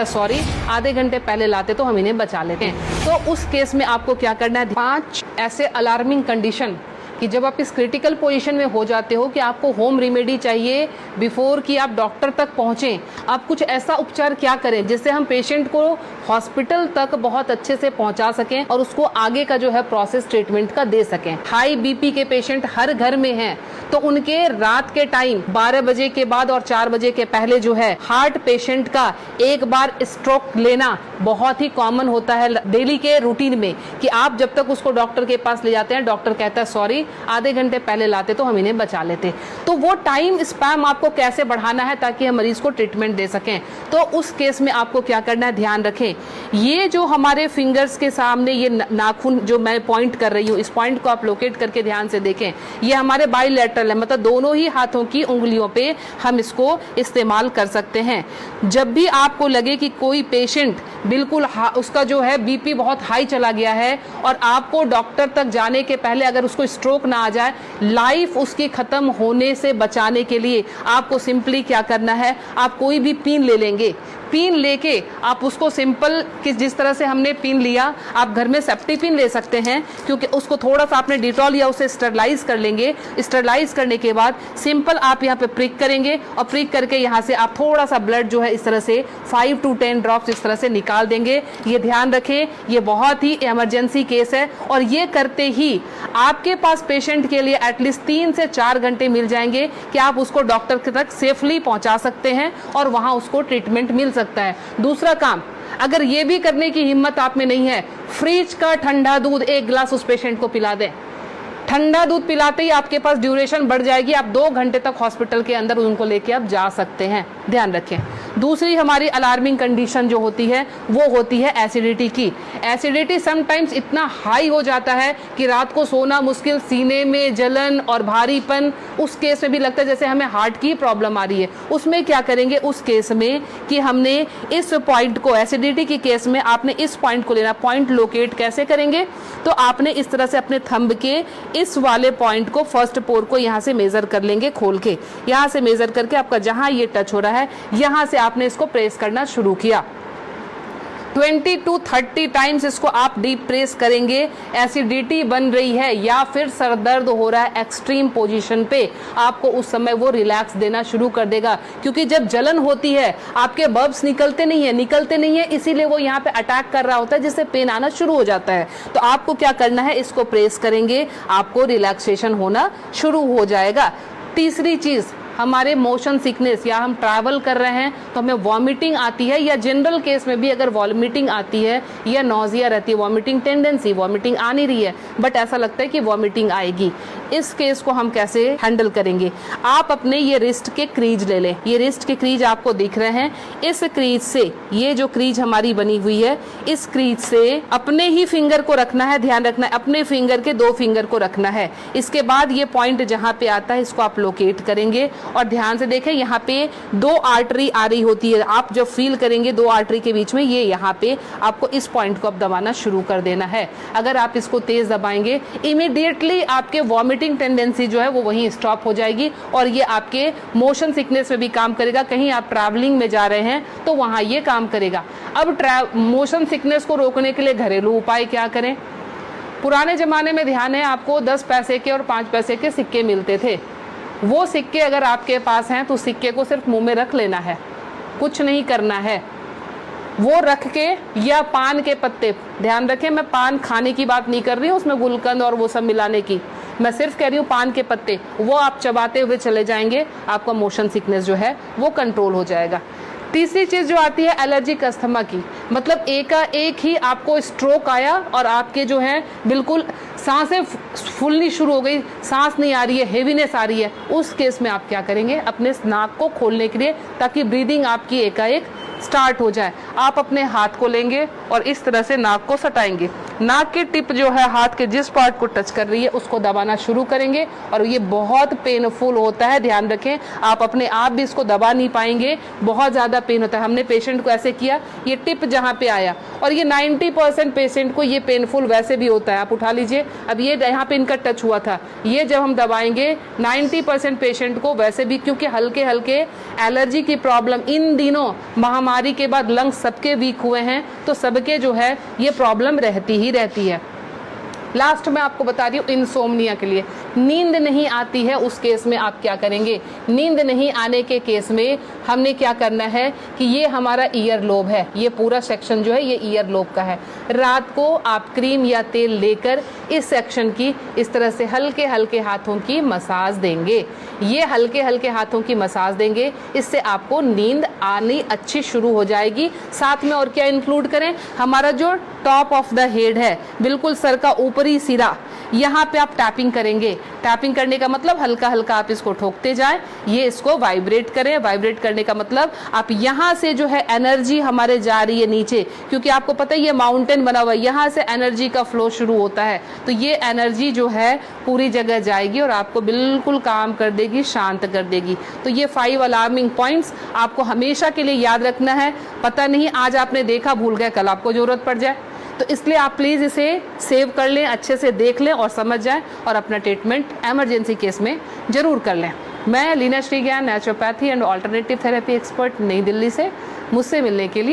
कहता सॉरी आधे घंटे पहले लाते तो हम इन्हें बचा लेते हैं। तो उस केस में आपको क्या करना है, 5 ऐसे अलार्मिंग कंडीशन कि जब आप इस क्रिटिकल पोजीशन में हो जाते हो कि आपको होम रेमेडी चाहिए बिफोर कि आप डॉक्टर तक पहुंचें। आप कुछ ऐसा उपचार क्या करें जिससे हम पेशेंट को हॉस्पिटल तक बहुत अच्छे से पहुंचा सकें और उसको आगे का जो है प्रोसेस ट्रीटमेंट का दे सकें। हाई बीपी के पेशेंट हर घर में हैं, तो उनके रात के टाइम 12 बजे के बाद और 4 बजे के पहले जो है हार्ट पेशेंट का एक बार स्ट्रोक लेना बहुत ही कॉमन होता है डेली के रूटीन में, कि आप जब तक उसको डॉक्टर के पास ले जाते हैं डॉक्टर कहता है सॉरी आधे घंटे पहले लाते तो हम इन्हें बचा लेते। तो वो टाइम स्पैम आपको कैसे बढ़ाना है ताकि हम मरीज को ट्रीटमेंट दे सकें। तो उस केस में आपको क्या करना है, ध्यान रखें ये जो हमारे फिंगर्स के सामने ये नाखून जो मैं पॉइंट कर रही हूँ, इस पॉइंट को आप लोकेट करके ध्यान से देखें, ये हमारे बाइलेटरल है, मतलब दोनों ही हाथों की उंगलियों पे हम इसको इस्तेमाल कर सकते हैं। जब भी आपको लगे कि कोई पेशेंट बिल्कुल उसका जो है बीपी बहुत हाई चला गया है और आपको डॉक्टर तक जाने के पहले अगर उसको स्ट्रोक ना आ जाए, लाइफ उसकी खत्म होने से बचाने के लिए आपको सिंपली क्या करना है, आप कोई भी पिन ले लेंगे, पिन लेके आप उसको सिंपल जिस तरह से हमने पिन लिया, आप घर में सेफ्टी पिन ले सकते हैं, क्योंकि उसको थोड़ा सा आपने डिटॉल या उसे स्टरलाइज कर लेंगे। स्टरलाइज करने के बाद सिंपल आप यहाँ पे प्रिक करेंगे और प्रिक करके यहाँ से आप थोड़ा सा ब्लड जो है इस तरह से 5 to 10 ड्रॉप्स इस तरह से निकाल देंगे। ये ध्यान रखें, ये बहुत ही इमरजेंसी केस है और ये करते ही आपके पास पेशेंट के लिए एटलीस्ट 3 से 4 घंटे मिल जाएंगे कि आप उसको डॉक्टर तक सेफली पहुंचा सकते हैं और वहां उसको ट्रीटमेंट मिल सकता है। दूसरा काम, अगर ये भी करने की हिम्मत आप में नहीं है, फ्रिज का ठंडा दूध 1 गिलास उस पेशेंट को पिला दें। ठंडा दूध पिलाते ही आपके पास ड्यूरेशन बढ़ जाएगी, आप 2 घंटे तक हॉस्पिटल के अंदर उनको लेके आप जा सकते हैं। ध्यान रखें। दूसरी हमारी अलार्मिंग कंडीशन जो होती है वो होती है एसिडिटी की। एसिडिटी समटाइम्स इतना हाई हो जाता है कि रात को सोना मुश्किल, सीने में जलन और भारीपन, उस केस में भी लगता है जैसे हमें हार्ट की प्रॉब्लम आ रही है। उसमें क्या करेंगे, उस केस में कि हमने इस पॉइंट को, एसिडिटी की केस में आपने इस पॉइंट को लेना। पॉइंट लोकेट कैसे करेंगे, तो आपने इस तरह से अपने थंब के इस वाले पॉइंट को, फर्स्ट पोर को यहाँ से मेजर कर लेंगे, खोल के यहाँ से मेजर करके आपका जहां ये टच हो रहा है यहाँ से आपने इसको प्रेस करना शुरू किया। 20 to 30 टाइम्स इसको आप डीप प्रेस करेंगे। एसिडिटी बन रही है या फिर सर दर्द हो रहा है एक्सट्रीम पोजीशन पे, आपको उस समय वो रिलैक्स देना शुरू कर देगा, क्योंकि जब जलन होती है आपके बब्स निकलते नहीं है, इसीलिए वो यहाँ पे अटैक कर रहा होता है, जिससे पेन आना शुरू हो जाता है। तो आपको क्या करना है, इसको प्रेस करेंगे, आपको रिलैक्सेशन होना शुरू हो जाएगा। तीसरी चीज, हमारे मोशन सिकनेस या हम ट्रैवल कर रहे हैं तो हमें वॉमिटिंग आती है, या जनरल केस में भी अगर वॉमिटिंग आती है या नॉजिया रहती है, वॉमिटिंग टेंडेंसी, वॉमिटिंग आ नहीं रही है बट ऐसा लगता है कि वॉमिटिंग आएगी, इस केस को हम कैसे हैंडल करेंगे। आप अपने ये रिस्ट के क्रीज ले लें, ये रिस्ट के क्रीज आपको दिख रहे हैं, इस क्रीज से, ये जो क्रीज हमारी बनी हुई है, इस क्रीज से अपने ही फिंगर को रखना है, ध्यान रखना है, अपने फिंगर के 2 फिंगर को रखना है। इसके बाद ये पॉइंट जहां पे आता है इसको आप लोकेट करेंगे और ध्यान से देखें, यहाँ पे 2 आर्टरी आ रही होती है, आप जब फील करेंगे 2 आर्टरी के बीच में, ये यहाँ पे आपको इस पॉइंट को अब दबाना शुरू कर देना है। अगर आप इसको तेज दबाएंगे इमीडिएटली आपके वॉमिटिंग टेंडेंसी जो है वो वहीं स्टॉप हो जाएगी और ये आपके मोशन सिकनेस में भी काम करेगा। कहीं आप ट्रैवलिंग में जा रहे हैं तो वहां ये काम करेगा। अब मोशन सिकनेस को रोकने के लिए घरेलू उपाय क्या करें। पुराने जमाने में ध्यान है आपको 10 पैसे के और 5 पैसे के सिक्के मिलते थे, वो सिक्के अगर आपके पास हैं तो सिक्के को सिर्फ मुंह में रख लेना है, कुछ नहीं करना है। वो रख के, या पान के पत्ते, ध्यान रखें मैं पान खाने की बात नहीं कर रही हूँ, उसमें गुलकंद और वो सब मिलाने की, मैं सिर्फ कह रही हूँ पान के पत्ते, वो आप चबाते हुए चले जाएंगे, आपका मोशन सिकनेस जो है वो कंट्रोल हो जाएगा। तीसरी चीज जो आती है एलर्जिक अस्थमा की, मतलब एक ही आपको स्ट्रोक आया और आपके जो है बिल्कुल सांसें फूलनी शुरू हो गई, सांस नहीं आ रही है, हेवीनेस आ रही है, उस केस में आप क्या करेंगे, अपने नाक को खोलने के लिए, ताकि ब्रीदिंग आपकी एकाएक स्टार्ट हो जाए, आप अपने हाथ को लेंगे और इस तरह से नाक को सटाएंगे। नाक की टिप जो है हाथ के जिस पार्ट को टच कर रही है उसको दबाना शुरू करेंगे, और ये बहुत पेनफुल होता है, ध्यान रखें। आप अपने आप भी इसको दबा नहीं पाएंगे, बहुत ज़्यादा पेन होता है। हमने पेशेंट को ऐसे किया, ये टिप जहाँ पे आया, और ये 90% पेशेंट को ये पेनफुल वैसे भी होता है। आप उठा लीजिए, अब ये यहाँ पे इनका टच हुआ था, ये जब हम दबाएंगे 90% पेशेंट को वैसे भी, क्योंकि हल्के हल्के एलर्जी की प्रॉब्लम इन दिनों महामारी के बाद लंग्स सबके वीक हुए हैं, तो सबके जो है ये प्रॉब्लम रहती ही रहती है। लास्ट में आपको बता रही हूँ इंसोम्निया के लिए, नींद नहीं आती है उस केस में आप क्या करेंगे। नींद नहीं आने के केस में हमने क्या करना है कि ये हमारा ईयर लोब है, ये पूरा सेक्शन जो है ये ईयर लोब का है। रात को आप क्रीम या तेल लेकर इस सेक्शन की इस तरह से हल्के हल्के हाथों की मसाज देंगे। ये हल्के हल्के हाथों की मसाज देंगे, इससे आपको नींद आनी अच्छी शुरू हो जाएगी। साथ में और क्या इंक्लूड करें, हमारा जो टॉप ऑफ द हेड है, बिल्कुल सर का ऊपरी सिरा, यहाँ पे आप टैपिंग करेंगे। टैपिंग करने का मतलब हल्का हल्का आप इसको ठोकते जाएं, ये इसको वाइब्रेट करें। वाइब्रेट करने का मतलब आप यहाँ से जो है एनर्जी हमारे जा रही है नीचे, क्योंकि आपको पता है ये माउंटेन बना हुआ है, यहाँ से एनर्जी का फ्लो शुरू होता है, तो ये एनर्जी जो है पूरी जगह जाएगी और आपको बिल्कुल काम कर देगी, शांत कर देगी। तो ये 5 अलार्मिंग पॉइंट्स आपको हमेशा के लिए याद रखना है। पता नहीं आज आपने देखा, भूल गए, कल आपको जरूरत पड़ जाए, तो इसलिए आप प्लीज़ इसे सेव कर लें, अच्छे से देख लें और समझ जाएं, और अपना ट्रीटमेंट एमरजेंसी केस में जरूर कर लें। मैं Leena Shrigyan, naturopathy and alternative therapy expert, New Delhi से। मुझसे मिलने के लिए